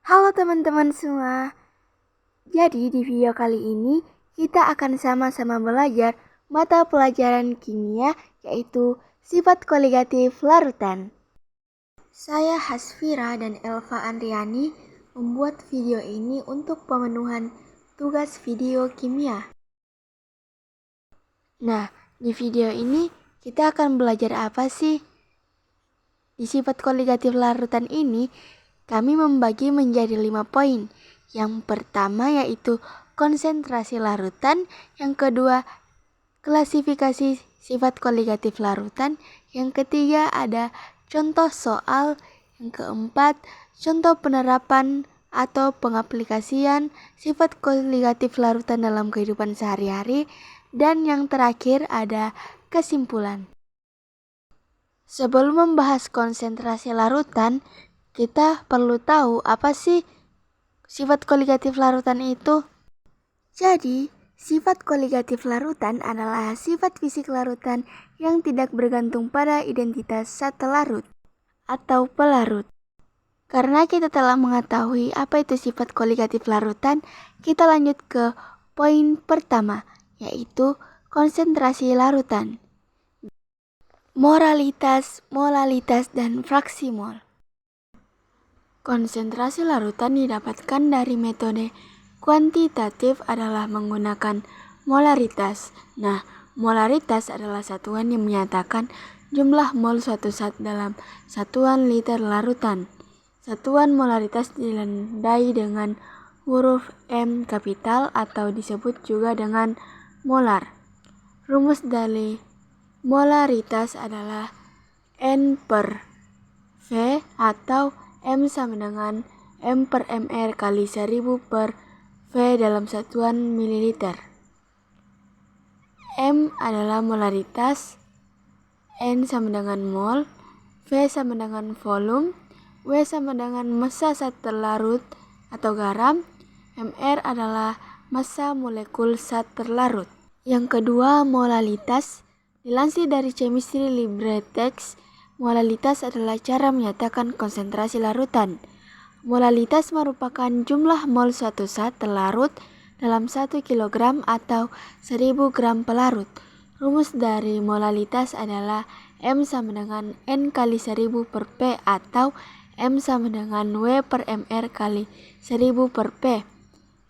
Halo teman-teman semua. Jadi di video kali ini kita akan sama-sama belajar mata pelajaran kimia yaitu sifat koligatif larutan. Saya Hasfira dan Elva Andriani membuat video ini untuk pemenuhan tugas video kimia. Nah, di video ini kita akan belajar apa sih? Di sifat koligatif larutan ini, kami membagi menjadi 5 poin. Yang pertama yaitu konsentrasi larutan, yang kedua klasifikasi sifat koligatif larutan, yang ketiga ada contoh soal, yang keempat contoh penerapan atau pengaplikasian sifat koligatif larutan dalam kehidupan sehari-hari, dan yang terakhir ada kesimpulan. Sebelum membahas konsentrasi larutan, kita perlu tahu apa sih sifat koligatif larutan itu. Jadi, sifat koligatif larutan adalah sifat fisik larutan yang tidak bergantung pada identitas zat larut atau pelarut. Karena kita telah mengetahui apa itu sifat koligatif larutan, kita lanjut ke poin pertama, yaitu konsentrasi larutan. Moralitas, molalitas, dan fraksi mol. Konsentrasi larutan didapatkan dari metode kuantitatif adalah menggunakan molaritas. Nah, molaritas adalah satuan yang menyatakan jumlah mol suatu zat dalam satuan liter larutan. Satuan molaritas ditandai dengan huruf M kapital atau disebut juga dengan molar. Rumus dari molaritas adalah N per V atau M sama dengan M per mR kali 1000 per V dalam satuan mililiter. M adalah molaritas, N sama dengan mol, V sama dengan volume, W sama dengan massa zat terlarut atau garam, mR adalah massa molekul zat terlarut. Yang kedua, molalitas. Dilansir dari Chemistry LibreText, molalitas adalah cara menyatakan konsentrasi larutan. Molalitas merupakan jumlah mol suatu zat terlarut dalam 1 kg atau 1000 gram pelarut. Rumus dari molalitas adalah M sama dengan N kali 1000 per P atau M sama dengan W per mR kali 1000 per P.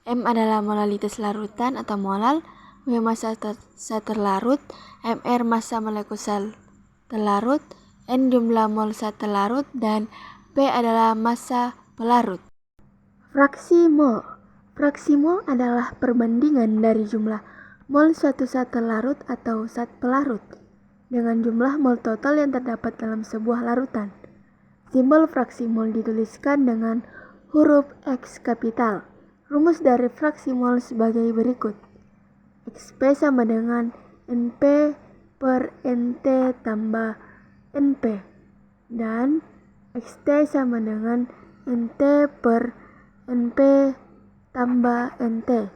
M adalah molalitas larutan atau molal, W massa zat terlarut, mR massa molekul zat terlarut, N jumlah mol zat terlarut, dan P adalah massa pelarut. Fraksi mol. Fraksi mol adalah perbandingan dari jumlah mol suatu zat terlarut atau zat pelarut dengan jumlah mol total yang terdapat dalam sebuah larutan. Simbol fraksi mol dituliskan dengan huruf X kapital. Rumus dari fraksi mol sebagai berikut. XP sama dengan NP per NT tambah NP, dan XT sama dengan NT per NP tambah NT.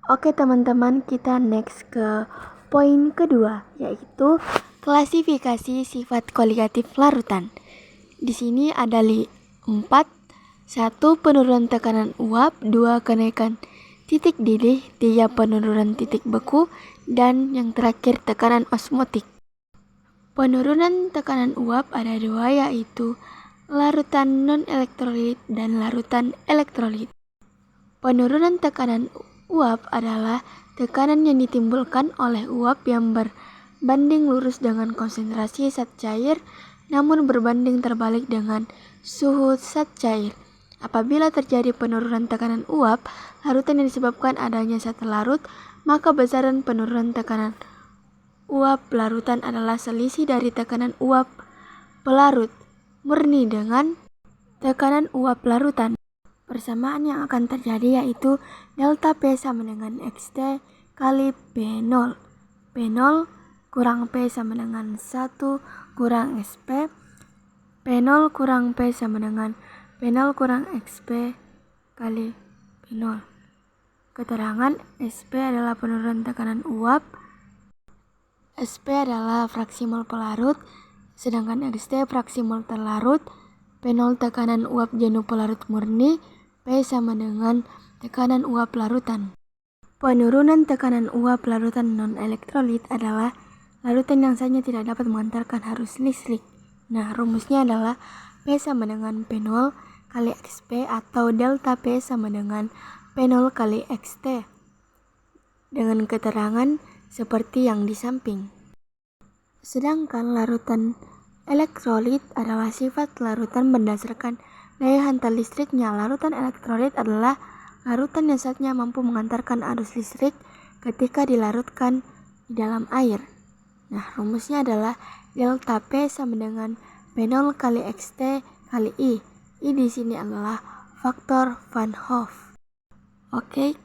Oke teman-teman, kita next ke poin kedua, yaitu klasifikasi sifat koligatif larutan. Di sini ada 4. 1. Penurunan tekanan uap, 2. Kenaikan titik didih, 3. Penurunan titik beku, dan yang terakhir tekanan osmotik. Penurunan tekanan uap ada 2, yaitu larutan non-elektrolit dan larutan elektrolit. Penurunan tekanan uap adalah tekanan yang ditimbulkan oleh uap yang berbanding lurus dengan konsentrasi zat cair, namun berbanding terbalik dengan suhu zat cair. Apabila terjadi penurunan tekanan uap larutan yang disebabkan adanya zat larut, maka besaran penurunan tekanan uap larutan adalah selisih dari tekanan uap pelarut murni dengan tekanan uap larutan. Persamaan yang akan terjadi yaitu delta P sama dengan XT kali P0. P0 kurang P sama dengan 1 kurang SP. P0 kurang P sama dengan P0 kurang XP kali P0. Keterangan SP adalah penurunan tekanan uap, SP adalah fraksi mol pelarut, sedangkan XT fraksi mol terlarut, P0 tekanan uap jenuh pelarut murni, P sama dengan tekanan uap larutan. Penurunan tekanan uap larutan non-elektrolit adalah larutan yang saja tidak dapat mengantarkan arus listrik. Nah, rumusnya adalah P sama dengan P0 kali XP atau delta P sama dengan P0 kali XT. Dengan keterangan seperti yang di samping. Sedangkan larutan elektrolit adalah sifat larutan berdasarkan daya hantar listriknya. Larutan elektrolit adalah larutan yang zatnya mampu mengantarkan arus listrik ketika dilarutkan di dalam air. Nah, rumusnya adalah delta P sama dengan P0 kali XT kali I. I di sini adalah faktor Van Hoff. Oke,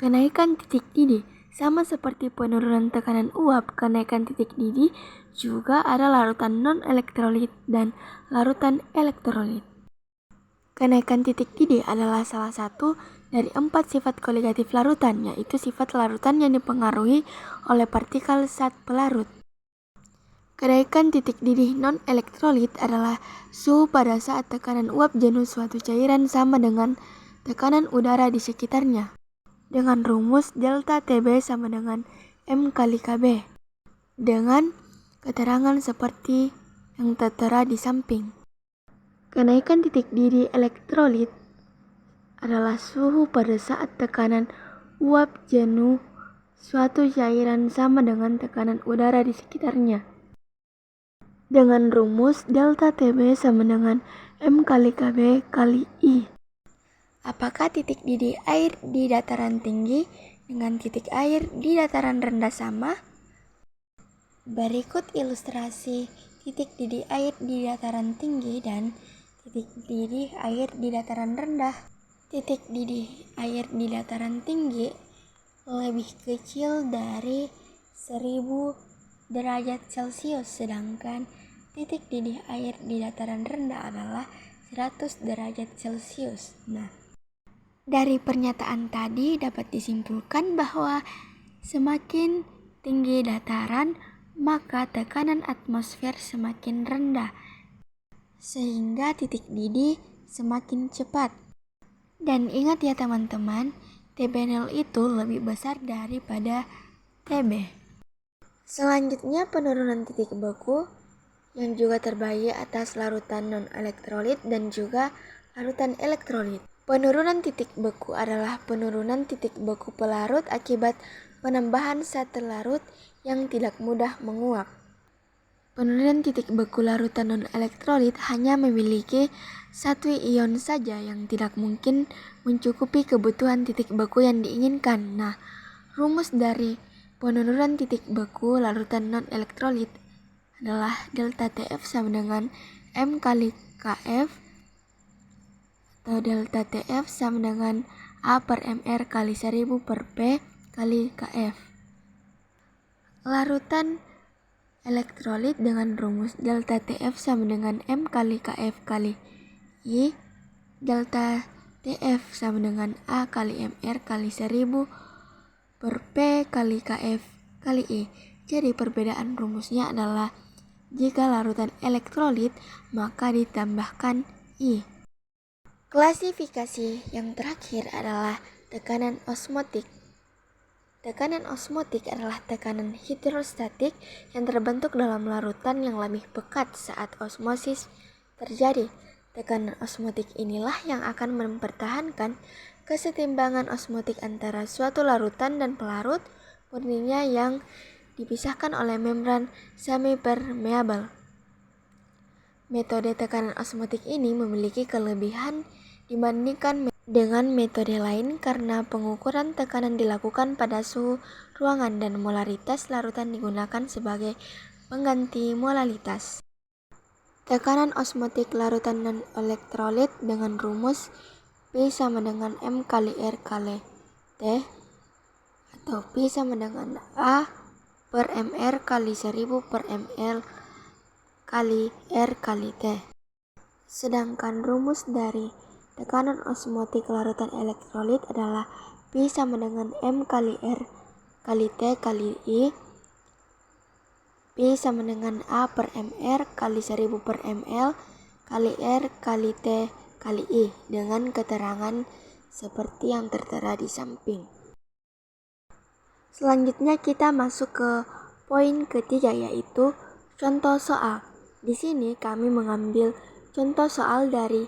kenaikan titik didih. Sama seperti penurunan tekanan uap, kenaikan titik didih juga ada larutan non-elektrolit dan larutan elektrolit. Kenaikan titik didih adalah salah satu dari 4 sifat koligatif larutan, yaitu sifat larutan yang dipengaruhi oleh partikel zat pelarut. Kenaikan titik didih non-elektrolit adalah suhu pada saat tekanan uap jenuh suatu cairan sama dengan tekanan udara di sekitarnya. Dengan rumus delta TB sama dengan M kali KB. Dengan keterangan seperti yang tertera di samping. Kenaikan titik didih elektrolit adalah suhu pada saat tekanan uap jenuh suatu cairan sama dengan tekanan udara di sekitarnya. Dengan rumus delta TB sama dengan M kali KB kali I. Apakah titik didih air di dataran tinggi dengan titik air di dataran rendah sama? Berikut ilustrasi titik didih air di dataran tinggi dan titik didih air di dataran rendah. Titik didih air di dataran tinggi lebih kecil dari 1000 derajat Celcius, sedangkan titik didih air di dataran rendah adalah 100 derajat Celcius. Nah, dari pernyataan tadi dapat disimpulkan bahwa semakin tinggi dataran, maka tekanan atmosfer semakin rendah, sehingga titik didih semakin cepat. Dan ingat ya teman-teman, TB0 itu lebih besar daripada TB. Selanjutnya penurunan titik beku yang juga terbagi atas larutan non-elektrolit dan juga larutan elektrolit. Penurunan titik beku adalah penurunan titik beku pelarut akibat penambahan zat larut yang tidak mudah menguap. Penurunan titik beku larutan non-elektrolit hanya memiliki satu ion saja yang tidak mungkin mencukupi kebutuhan titik beku yang diinginkan. Nah, rumus dari penurunan titik beku larutan non-elektrolit adalah delta TF sama dengan M kali KF atau delta TF sama dengan A per MR kali 1000 per P kali KF. Larutan elektrolit dengan rumus delta TF sama dengan M kali KF kali I. Delta TF sama dengan A kali MR kali 1000 per P kali KF kali I. Jadi perbedaan rumusnya adalah jika larutan elektrolit maka ditambahkan I. Klasifikasi yang terakhir adalah tekanan osmotik. Tekanan osmotik adalah tekanan hidrostatik yang terbentuk dalam larutan yang lebih pekat saat osmosis terjadi. Tekanan osmotik inilah yang akan mempertahankan kesetimbangan osmotik antara suatu larutan dan pelarut murninya yang dipisahkan oleh membran semipermeabel. Metode tekanan osmotik ini memiliki kelebihan dibandingkan dengan metode lain karena pengukuran tekanan dilakukan pada suhu ruangan dan molaritas larutan digunakan sebagai pengganti molalitas. Tekanan osmotik larutan non-elektrolit dengan rumus P sama dengan M kali R kali T atau P sama dengan A per MR kali 1000 per ml kali R kali T. Sedangkan rumus dari tekanan osmotik larutan elektrolit adalah P sama dengan M kali R kali T kali I. P sama dengan A per MR kali 1000 per ml kali R kali T kali I dengan keterangan seperti yang tertera di samping. Selanjutnya kita masuk ke poin ketiga, yaitu contoh soal. Di sini kami mengambil contoh soal dari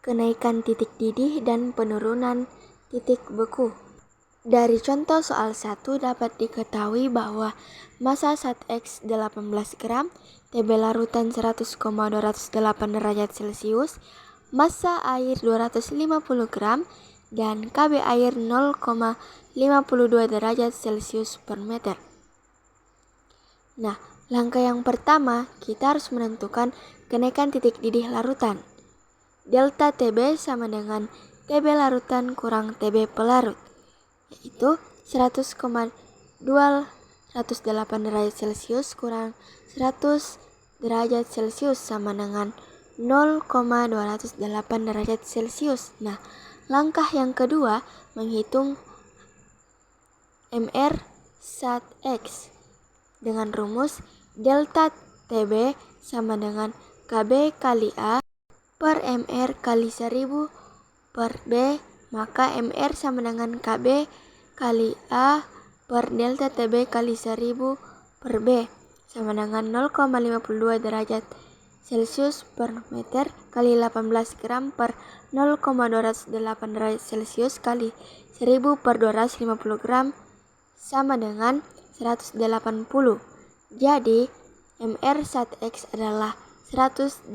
kenaikan titik didih dan penurunan titik beku. Dari contoh soal 1 dapat diketahui bahwa massa zat X 18 gram, Tb larutan 100,208 derajat Celcius, massa air 250 gram, dan Kb air 0,52 derajat Celcius per meter. Nah, langkah yang pertama kita harus menentukan kenaikan titik didih larutan. Delta Tb sama dengan Tb larutan kurang Tb pelarut, yaitu 100,208 derajat Celcius kurang 100 derajat Celcius sama dengan 0,208 derajat Celcius. Nah, langkah yang kedua menghitung Mr zat X dengan rumus delta Tb sama dengan Kb kali A per Mr kali 1000 per B, maka Mr sama dengan Kb kali A per delta Tb kali 1000 per B sama dengan 0,52 derajat Celcius per meter kali 18 gram per 0,208 derajat Celcius kali 1000 per 250 gram sama dengan 180. Jadi Mr zat X adalah 180.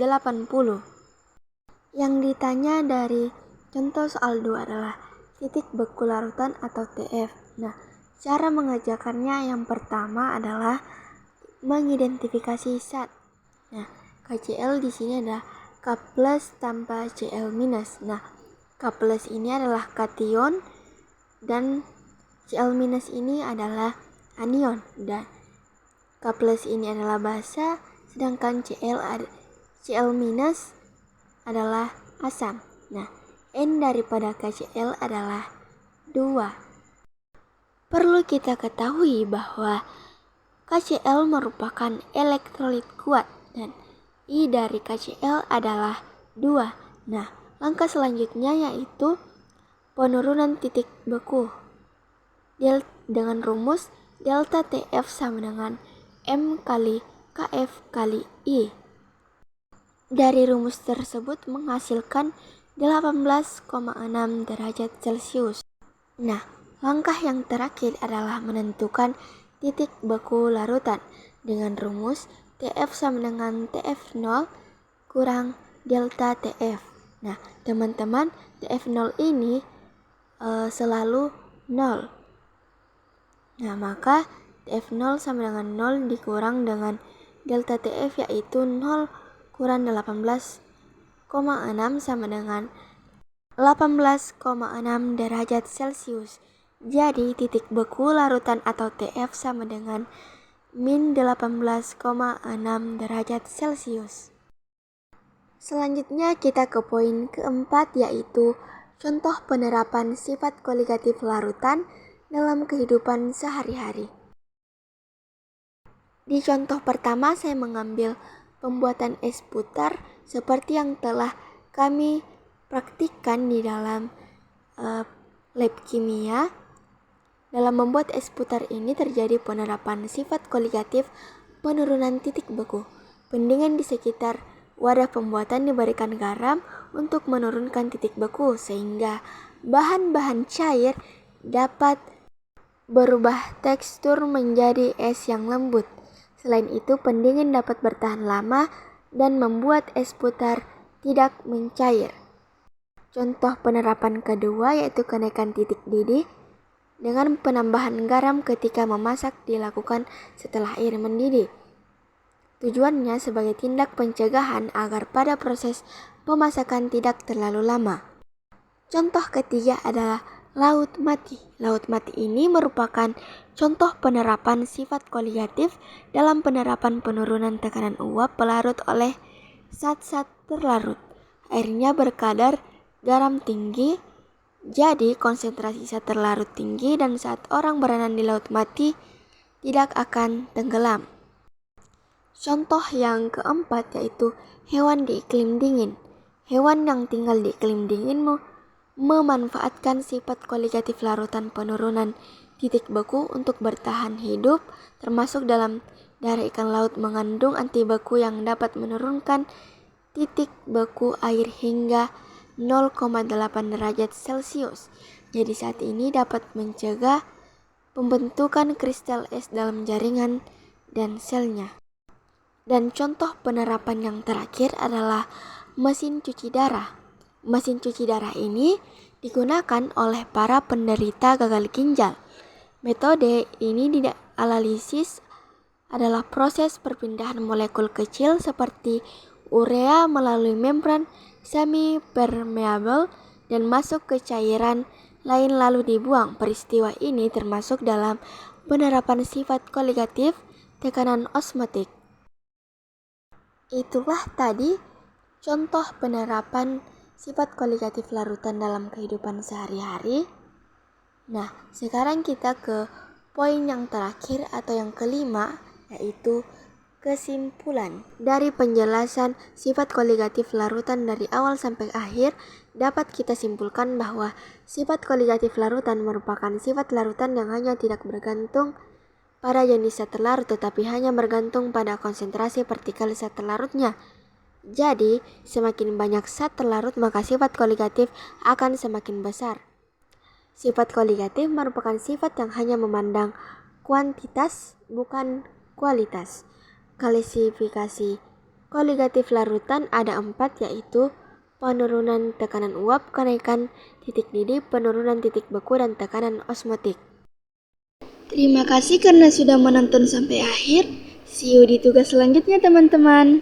Yang ditanya dari contoh soal 2 adalah titik beku larutan atau TF. Nah, cara mengerjakannya yang pertama adalah mengidentifikasi zat. Nah, KCl di sini ada K+ tanpa Cl-. Nah, K+ ini adalah kation dan Cl- ini adalah anion, dan K+ ini adalah basa, sedangkan Cl- adalah asam. Nah, N daripada KCl adalah 2. Perlu kita ketahui bahwa KCl merupakan elektrolit kuat dan I dari KCl adalah 2. Nah, langkah selanjutnya yaitu penurunan titik beku dengan rumus delta TF sama dengan M kali Kf kali I. Dari rumus tersebut menghasilkan 18,6 derajat Celcius. Nah, langkah yang terakhir adalah menentukan titik beku larutan dengan rumus TF sama dengan TF0 kurang delta TF. Nah, teman-teman, TF0 ini selalu 0. Nah, maka TF0 sama dengan 0 dikurang dengan delta TF, yaitu 0 kurang 18,6 sama dengan 18,6 derajat Celcius. Jadi titik beku larutan atau TF sama dengan min 18,6 derajat Celcius. Selanjutnya kita ke poin keempat, yaitu contoh penerapan sifat koligatif larutan dalam kehidupan sehari-hari. Di contoh pertama saya mengambil pembuatan es putar seperti yang telah kami praktikkan di dalam lab kimia. Dalam membuat es putar ini terjadi penerapan sifat koligatif penurunan titik beku. Pendingin di sekitar wadah pembuatan diberikan garam untuk menurunkan titik beku sehingga bahan-bahan cair dapat berubah tekstur menjadi es yang lembut. Selain itu, pendingin dapat bertahan lama dan membuat es putar tidak mencair. Contoh penerapan kedua yaitu kenaikan titik didih dengan penambahan garam ketika memasak dilakukan setelah air mendidih. Tujuannya sebagai tindak pencegahan agar pada proses pemasakan tidak terlalu lama. Contoh ketiga adalah laut mati. Laut mati ini merupakan contoh penerapan sifat koligatif dalam penerapan penurunan tekanan uap pelarut oleh zat-zat terlarut. Airnya berkadar garam tinggi, jadi konsentrasi zat terlarut tinggi dan saat orang berenang di laut mati tidak akan tenggelam. Contoh yang keempat yaitu hewan di iklim dingin. Hewan yang tinggal di iklim dingin memanfaatkan sifat koligatif larutan penurunan titik beku untuk bertahan hidup, termasuk dalam darah ikan laut mengandung antibeku yang dapat menurunkan titik beku air hingga 0,8 derajat Celcius. Jadi saat ini dapat mencegah pembentukan kristal es dalam jaringan dan selnya. Dan contoh penerapan yang terakhir adalah mesin cuci darah. Mesin cuci darah ini digunakan oleh para penderita gagal ginjal. Metode ini dialisis adalah proses perpindahan molekul kecil seperti urea melalui membran semi-permeable dan masuk ke cairan lain lalu dibuang. Peristiwa ini termasuk dalam penerapan sifat koligatif tekanan osmotik. Itulah tadi contoh penerapan sifat koligatif larutan dalam kehidupan sehari-hari. Nah, sekarang kita ke poin yang terakhir atau yang kelima, yaitu kesimpulan. Dari penjelasan sifat koligatif larutan dari awal sampai akhir, dapat kita simpulkan bahwa sifat koligatif larutan merupakan sifat larutan yang hanya tidak bergantung pada jenis zat terlarut tetapi hanya bergantung pada konsentrasi partikel zat terlarutnya. Jadi, semakin banyak zat terlarut maka sifat koligatif akan semakin besar. Sifat koligatif merupakan sifat yang hanya memandang kuantitas bukan kualitas. Klasifikasi koligatif larutan ada 4 yaitu penurunan tekanan uap, kenaikan titik didih, penurunan titik beku, dan tekanan osmotik. Terima kasih karena sudah menonton sampai akhir. See you di tugas selanjutnya teman-teman.